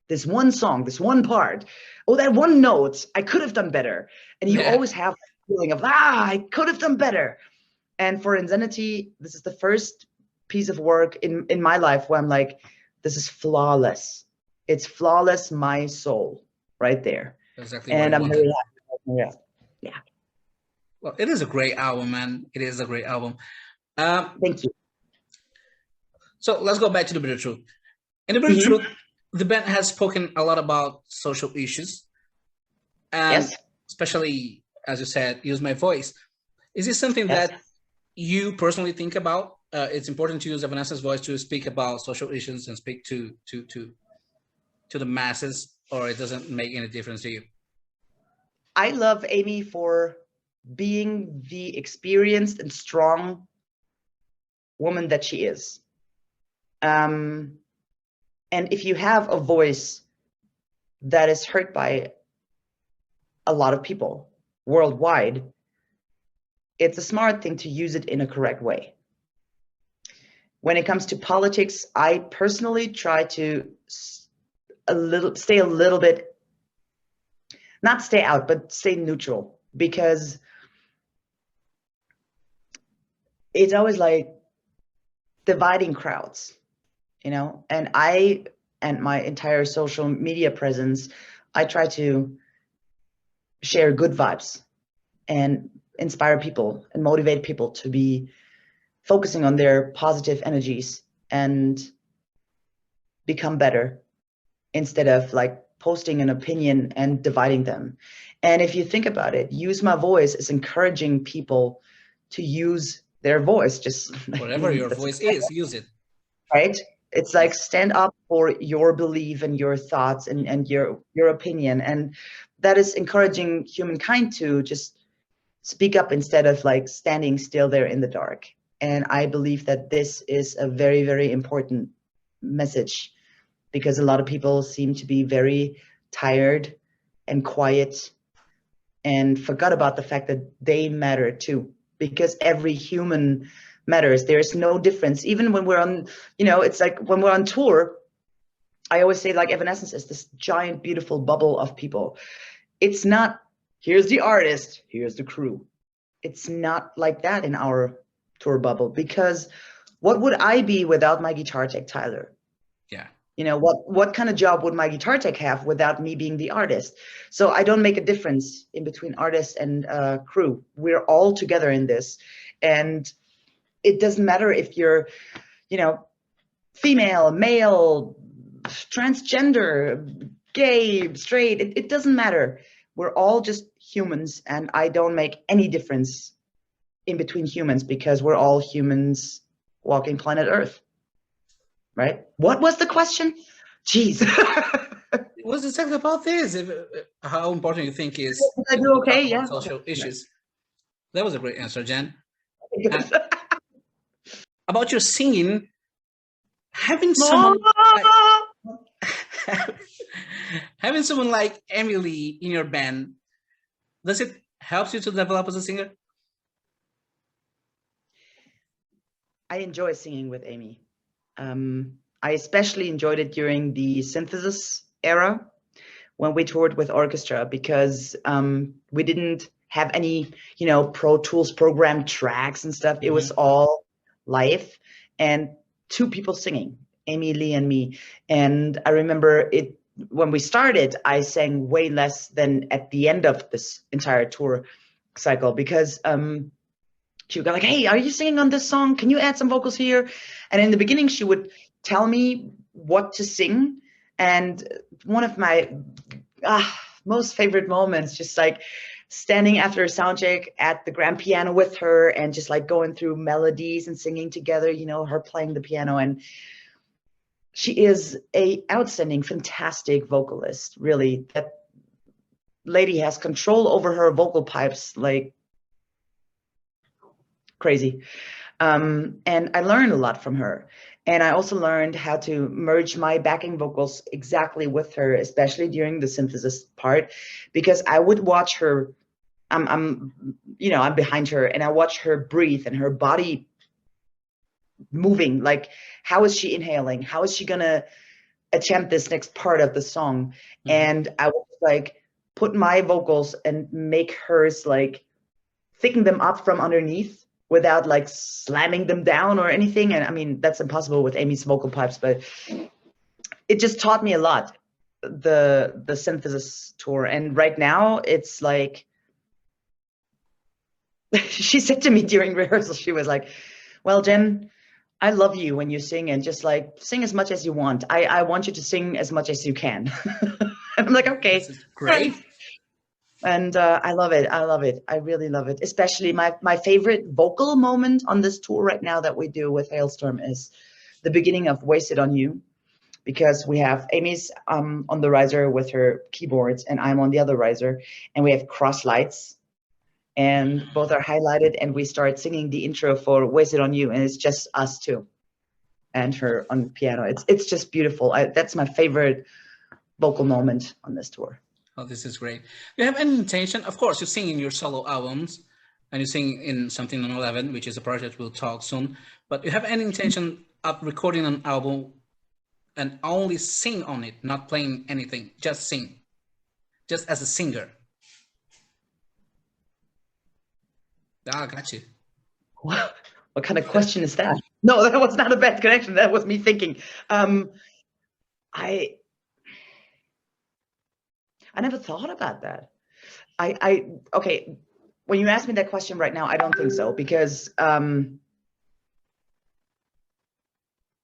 this one song, this one part, oh, that one note, I could have done better. And you always have the feeling of, I could have done better. And for Insanity, this is the first piece of work in my life where I'm like, this is flawless. It's flawless, my soul, right there. Exactly. And I'm very happy. Yeah. Well, it is a great album, man. It is a great album. Thank you. So let's go back to The Bitter Truth. In The Bitter Truth, the band has spoken a lot about social issues. And especially, as you said, use my voice. Is this something that you personally think about? It's important to use Evanescence's voice to speak about social issues and speak to the masses, or it doesn't make any difference to you? I love Amy for being the experienced and strong woman that she is. And if you have a voice that is heard by a lot of people worldwide, it's a smart thing to use it in a correct way. When it comes to politics, I personally try to stay a little bit, not stay out, but stay neutral, because it's always like dividing crowds, you know. And I and my entire social media presence, I try to share good vibes and inspire people and motivate people to be focusing on their positive energies and become better, instead of like posting an opinion and dividing them. And if you think about it, use my voice is encouraging people to use their voice. Just whatever your voice is, use it. Right? It's like stand up for your belief and your thoughts and your opinion. And that is encouraging humankind to just speak up instead of like standing still there in the dark. And I believe that this is a very, very important message, because a lot of people seem to be very tired and quiet and forgot about the fact that they matter too, because every human matters. There's no difference. Even when we're on, you know, it's like when we're on tour, I always say like Evanescence is this giant, beautiful bubble of people. It's not, here's the artist, here's the crew. It's not like that in our tour bubble, because what would I be without my guitar tech, Tyler? Yeah. You know, what kind of job would my guitar tech have without me being the artist? So I don't make a difference in between artist and crew. We're all together in this. And it doesn't matter if you're, you know, female, male, transgender, gay, straight, it doesn't matter. We're all just humans, and I don't make any difference in between humans, because we're all humans walking planet Earth. Right? What was the question? Jeez. It was exactly about this. How important you think is I do okay, yeah. social issues. That was a great answer, Jen. About your singing, having someone having someone like Emily in your band, does it help you to develop as a singer? I enjoy singing with Amy. I especially enjoyed it during the synthesis era when we toured with orchestra, because we didn't have any, you know, Pro Tools programmed tracks and stuff. It was all live and 2 people singing. Amy, Lee, and me. And I remember it when we started, I sang way less than at the end of this entire tour cycle, because she would go like, hey, are you singing on this song? Can you add some vocals here? And in the beginning, she would tell me what to sing. And one of my most favorite moments, just like standing after a sound check at the grand piano with her and just like going through melodies and singing together, you know, her playing the piano. And she is a outstanding, fantastic vocalist, really. That lady has control over her vocal pipes like crazy. And I learned a lot from her. And I also learned how to merge my backing vocals exactly with her, especially during the synthesis part, because I would watch her. I'm behind her, and I watch her breathe and her body moving. Like, how is she inhaling? How is she gonna attempt this next part of the song? Mm-hmm. And I would like put my vocals and make hers, like thicken them up from underneath without like slamming them down or anything. And I mean, that's impossible with Amy's vocal pipes, but it just taught me a lot, the synthesis tour. And right now it's like, she said to me during rehearsal, she was like, well, Jen, I love you when you sing, and just like sing as much as you want. I want you to sing as much as you can. And I'm like, okay, great. And I love it. I love it. I really love it. Especially my favorite vocal moment on this tour right now that we do with Hailstorm is the beginning of Wasted on You, because we have Amy's on the riser with her keyboards, and I'm on the other riser, and we have cross lights, and both are highlighted, and we start singing the intro for Wasted on You, and it's just us two and her on the piano. It's just beautiful. That's my favorite vocal moment on this tour. Oh, this is great. Do you have any intention? Of course, you sing in your solo albums, and you sing in Something on 11, which is a project we'll talk soon. But do you have any intention of recording an album and only sing on it, not playing anything, just sing, just as a singer? Ah, got you. What kind of question is that? No, that was not a bad connection. That was me thinking. I never thought about that. Okay, when you ask me that question right now, I don't think so, because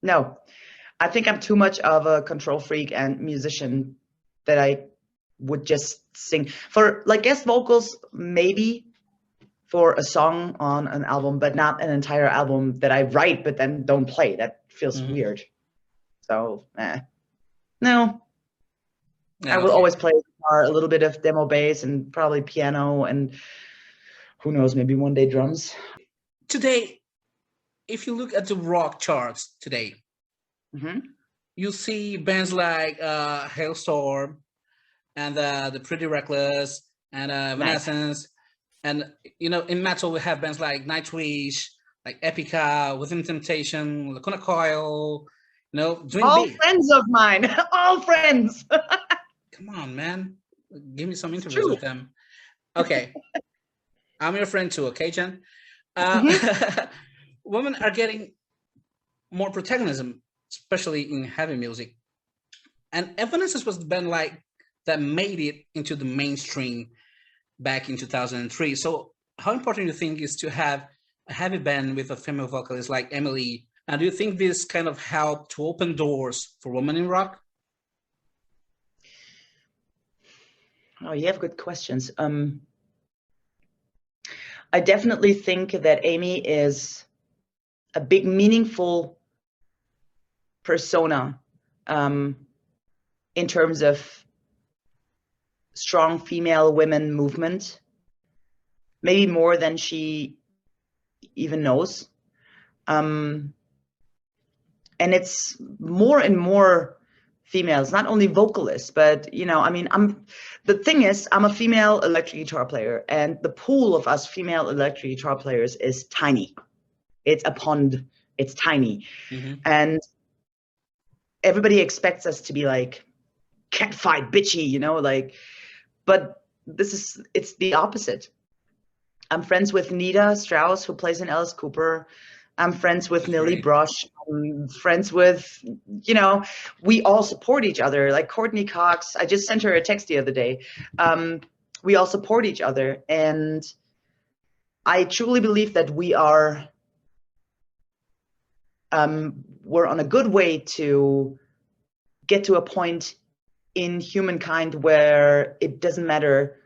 no, I think I'm too much of a control freak and musician that I would just sing for like guest vocals, maybe for a song on an album, but not an entire album that I write but then don't play. That feels weird. So no. I will always play guitar, a little bit of demo bass, and probably piano, and who knows, maybe one day drums. Today, if you look at the rock charts today, you see bands like Hailstorm and the Pretty Reckless and Evanescence. And, you know, in metal, we have bands like Nightwish, like Epica, Within Temptation, Lacuna Coil, you know, doing all big. Friends of mine, all friends. Come on, man. Give me some interviews with them. Okay. I'm your friend too, okay, Jen? Women are getting more protagonism, especially in heavy music. And Evanescence was the band like that made it into the mainstream back in 2003. So how important do you think is to have a heavy band with a female vocalist like Emily? And do you think this kind of helped to open doors for women in rock? Oh, you have good questions. I definitely think that Amy is a big, meaningful persona in terms of strong female women movement, maybe more than she even knows. And it's more and more females, not only vocalists, but, you know, I mean, the thing is, I'm a female electric guitar player, and the pool of us female electric guitar players is tiny. It's a pond, it's tiny. And everybody expects us to be like catfight bitchy, you know, like, but it's the opposite. I'm friends with Nita Strauss, who plays in Alice Cooper. I'm friends with That's Nilly great. Brosh. I'm friends with, we all support each other. Like Courtney Cox, I just sent her a text the other day. We all support each other. And I truly believe that we're on a good way to get to a point in humankind where it doesn't matter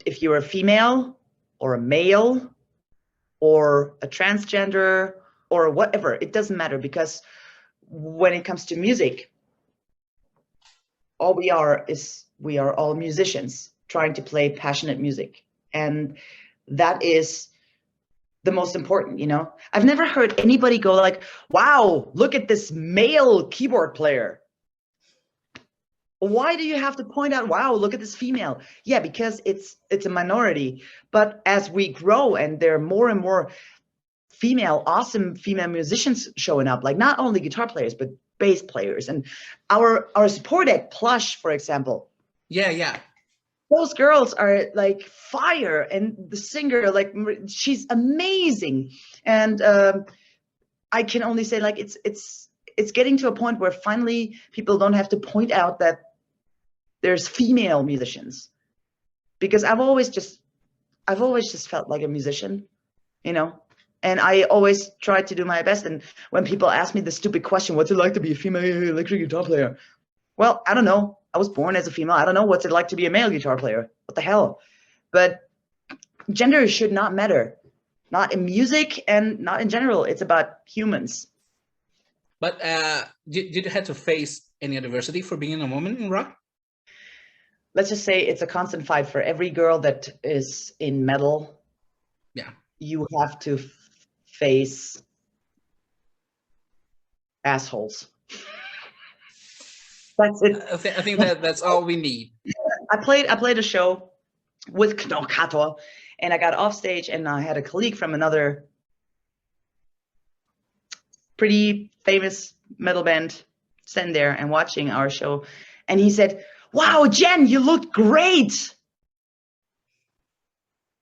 if you're a female or a male or a transgender or whatever. It doesn't matter, because when it comes to music, all we are all musicians trying to play passionate music. And that is the most important, I've never heard anybody go like, wow, look at this male keyboard player. Why do you have to point out, wow, look at this female? Yeah, because it's a minority. But as we grow and there are more and more awesome female musicians showing up, like not only guitar players, but bass players. And our support act, Plush, for example. Yeah. Those girls are like fire. And the singer, like, she's amazing. And I can only say, like, it's getting to a point where finally people don't have to point out that there's female musicians, because I've always just felt like a musician, and I always tried to do my best. And when people ask me the stupid question, what's it like to be a female electric guitar player? Well, I don't know. I was born as a female. I don't know what's it like to be a male guitar player. What the hell? But gender should not matter, not in music and not in general. It's about humans. But did you have to face any adversity for being a woman in rock? Let's just say it's a constant fight for every girl that is in metal. Yeah. You have to face assholes. That's it. I think that's all we need. I played a show with CONTATO, and I got off stage, and I had a colleague from another pretty famous metal band sitting there and watching our show, and he said, wow, Jen, you looked great.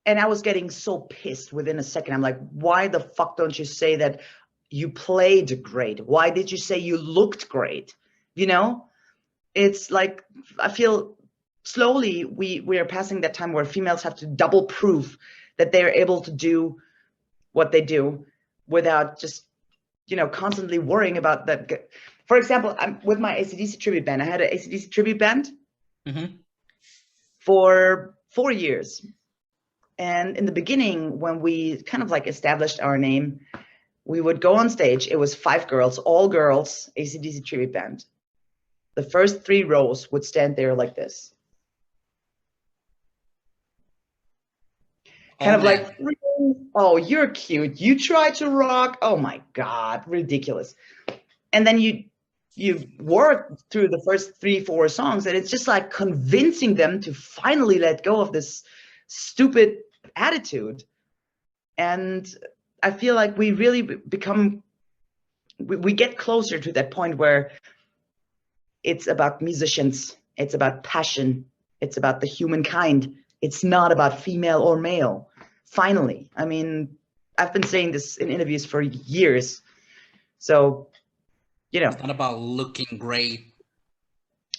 And I was getting so pissed within a second. I'm like, why the fuck don't you say that you played great? Why did you say you looked great? It's like, I feel slowly we are passing that time where females have to double prove that they're able to do what they do without just, constantly worrying about that. For example, I'm with my AC/DC tribute band. I had an AC/DC tribute band for 4 years. And in the beginning, when we kind of like established our name, we would go on stage. It was 5 girls, all girls, AC/DC tribute band. The first 3 rows would stand there like this. Kind of like, oh, you're cute. You try to rock. Oh my God, ridiculous. And then you work through the first 3-4 songs, and it's just like convincing them to finally let go of this stupid attitude. And I feel like we really we get closer to that point where it's about musicians, it's about passion, it's about the humankind. It's not about female or male. Finally, I mean, I've been saying this in interviews for years. So, it's not about looking great.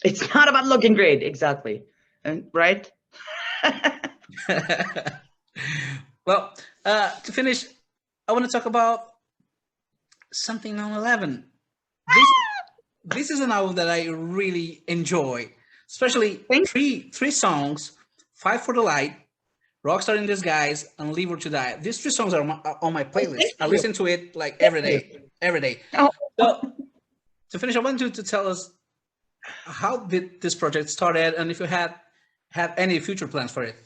It's not about looking great, exactly. And right? Well, to finish, I want to talk about Something on 11. This is an album that I really enjoy, especially three songs: Fight for the Light, Rockstar in Disguise, and Live or to Die. These 3 songs are on my playlist. I listen to it like every day. Oh. So to finish, I want you to tell us, how did this project started, and if you have any future plans for it.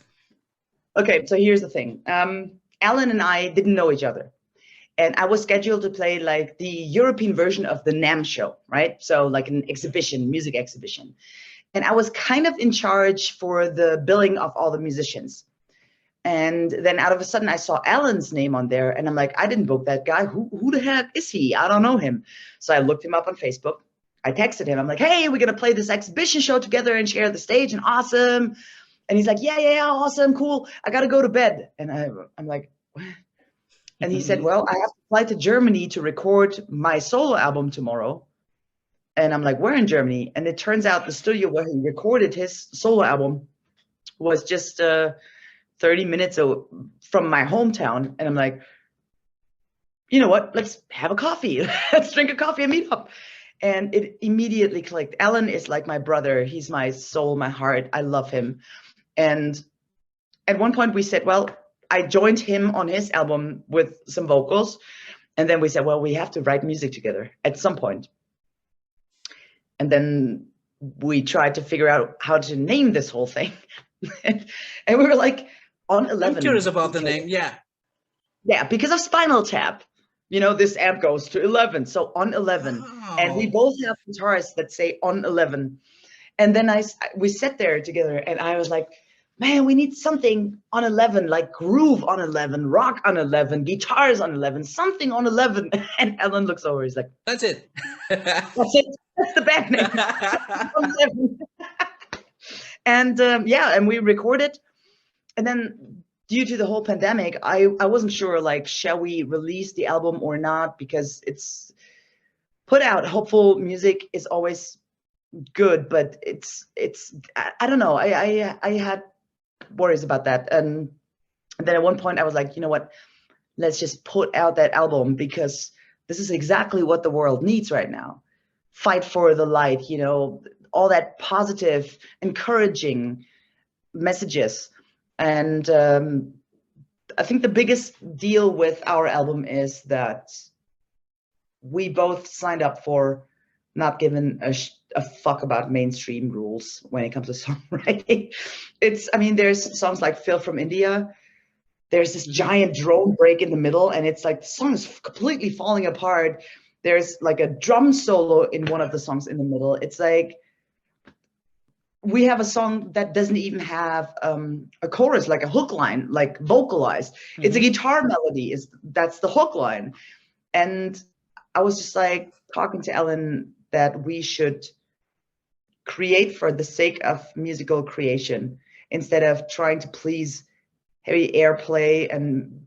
Okay, so here's the thing. Alan and I didn't know each other. And I was scheduled to play like the European version of the NAMM show, right? So like an exhibition, music exhibition. And I was kind of in charge for the billing of all the musicians. And then out of a sudden I saw Alan's name on there, and I'm like, I didn't book that guy. Who the heck is he? I don't know him. So I looked him up on Facebook. I texted him. I'm like, hey, we're going to play this exhibition show together and share the stage, and awesome. And he's like, yeah, awesome, cool. I got to go to bed. And I'm like, what? And he said, well, I have to fly to Germany to record my solo album tomorrow. And I'm like, where in Germany? And it turns out the studio where he recorded his solo album was just 30 minutes from my hometown. And I'm like, you know what? Let's have a coffee. Let's drink a coffee and meet up. And it immediately clicked. Alan is like my brother. He's my soul, my heart. I love him. And at one point we said, well, I joined him on his album with some vocals. And then we said, well, we have to write music together at some point. And then we tried to figure out how to name this whole thing. And we were like, on 11. I'm curious about the name, yeah. Yeah, because of Spinal Tap. You know, this amp goes to 11, so on 11. Oh. And we both have guitarists that say on 11. And then we sat there together and I was like, man, we need something on 11, like groove on 11, rock on 11, guitars on 11, something on 11. And Alan looks over, he's like, that's it. That's it. That's the band name. And yeah, and we recorded. And then due to the whole pandemic, I wasn't sure, like, shall we release the album or not? Because it's put out hopeful music is always good, but it's I don't know. I had worries about that. And then at one point I was like, you know what? Let's just put out that album because this is exactly what the world needs right now. Fight for the light, you know, all that positive, encouraging messages. And I think the biggest deal with our album is that we both signed up for not giving a fuck about mainstream rules when it comes to songwriting. I mean, there's songs like Phil from India. There's this giant drone break in the middle, and it's like the song is completely falling apart. There's like a drum solo in one of the songs in the middle. It's like, we have a song that doesn't even have a chorus, like a hook line, like vocalized. Mm-hmm. It's a guitar melody. That's the hook line. And I was just like talking to Ellen that we should create for the sake of musical creation instead of trying to please heavy airplay and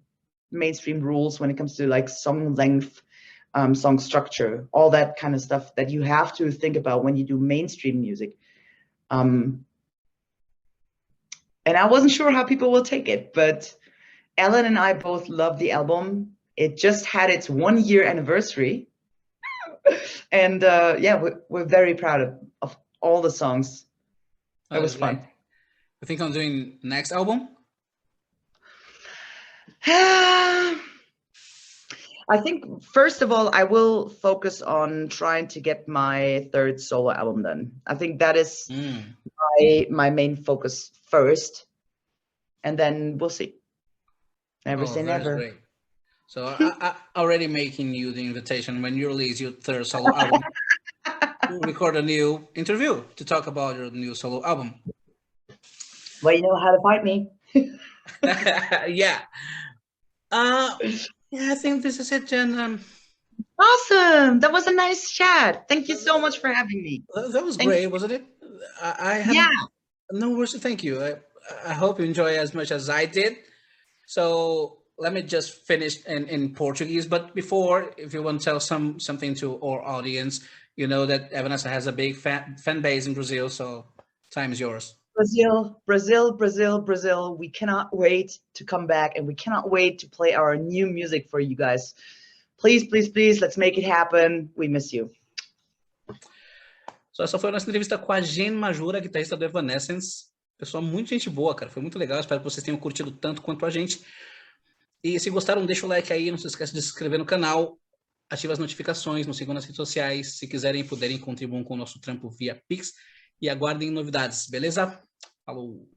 mainstream rules when it comes to like song length, song structure, all that kind of stuff that you have to think about when you do mainstream music. And I wasn't sure how people will take it, but Ellen and I both love the album. It just had its 1 year anniversary. And yeah, we're very proud of all the songs. It was fun. I think I'm doing next album. I think, first of all, I will focus on trying to get my third solo album done. I think that is my main focus first. And then we'll see. Never say never. Great. So I already making you the invitation when you release your third solo album. We'll record a new interview to talk about your new solo album. Well, you know how to find me. Yeah. Yeah, I think this is it, Jen. Awesome. That was a nice chat. Thank you so much for having me. That was great, wasn't it? I have no words to thank you. I hope you enjoy as much as I did. So let me just finish in Portuguese. But before, if you want to tell something to our audience, you know that Evanescence has a big fan base in Brazil. So time is yours. Brazil, Brazil, Brazil, Brazil. We cannot wait to come back, and we cannot wait to play our new music for you guys. Please, please, please, let's make it happen. We miss you. So essa foi a nossa entrevista com a Majura, guitarrista do Evanescence. Pessoal, muito gente boa, cara. Foi muito legal. Espero que vocês tenham curtido tanto quanto a gente. E se gostaram, deixa o like aí. Não se esqueça de se inscrever no canal. Ative as notificações, nos sigam nas redes sociais. Se quiserem, puderem, contribuam com o nosso trampo via Pix. E aguardem novidades, beleza? Falou!